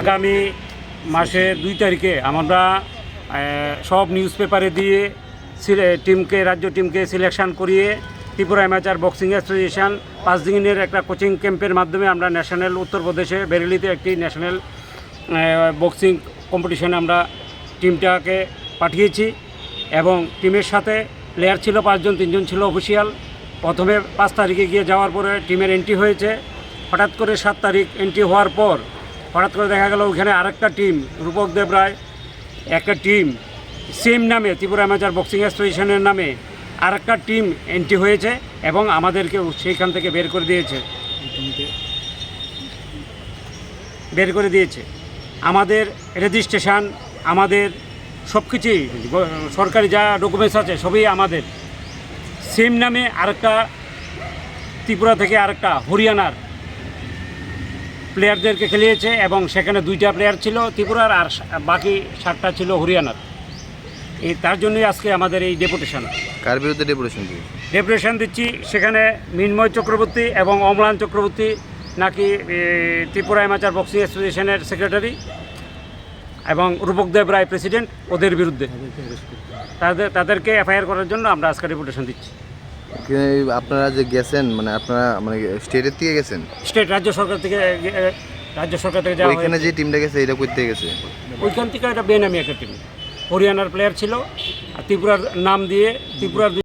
আগামী মাসে 2 তারিখে আমরা সব নিউজ পেপারে দিয়ে রাজ্য টিমকে সিলেকশন করিয়ে ত্রিপুরা অ্যামেচার বক্সিং অ্যাসোসিয়েশন 5 দিনের একটা কোচিং ক্যাম্পের মাধ্যমে আমরা ন্যাশনাল উত্তরপ্রদেশে বেরেলিতে একটি ন্যাশনাল বক্সিং কম্পিটিশনে আমরা টিমটাকে পাঠিয়েছি এবং টিমের সাথে প্লেয়ার ছিল 5 জন, 3 জন ছিল অফিসিয়াল। প্রথমে 5 তারিখে গিয়ে যাওয়ার পরে টিমের এন্ট্রি হয়েছে। হঠাৎ করে 7 তারিখ এন্ট্রি হওয়ার পর হঠাৎ করে দেখা গেল ওইখানে আরেকটা টিম, রূপক দেব রায় একটা টিম সেম নামে ত্রিপুরা অ্যামেচার বক্সিং অ্যাসোসিয়েশনের নামে আরেকটা টিম এন্ট্রি হয়েছে এবং আমাদেরকেও সেইখান থেকে বের করে দিয়েছে। আমাদের রেজিস্ট্রেশন, আমাদের সব কিছুই সরকারি যা ডকুমেন্টস আছে সবই আমাদের সেম নামে। আরেকটা ত্রিপুরা থেকে আরেকটা হরিয়ানার প্লেয়ারদেরকে খেলিয়েছে এবং সেখানে 2টা প্লেয়ার ছিল ত্রিপুরার আর বাকি 7টা ছিল হরিয়ানার। তার জন্যই আজকে আমাদের এই ডেপুটেশন। কার বিরুদ্ধে ডেপুটেশন দিচ্ছি সেখানে মিন্ময় চক্রবর্তী এবং অম্লান চক্রবর্তী নাকি ত্রিপুরা অ্যামেচার বক্সিং অ্যাসোসিয়েশনের সেক্রেটারি এবং রূপক দেব রায় প্রেসিডেন্ট, ওদের বিরুদ্ধে তাদেরকে এফআইআর করার জন্য আমরা আজকে ডেপুটেশন দিচ্ছি। আপনারা যে গেছেন মানে আপনারা মানে স্টেটের থেকে গেছেন? রাজ্য সরকার থেকে যাওয়া ওইখানে যে টিমটা গেছে এটা কই থেকে গেছে? ওইখান থেকে একটা বেনামি একটা টিম, হরিয়ানার প্লেয়ার ছিল আর ত্রিপুরার নাম দিয়ে ত্রিপুরার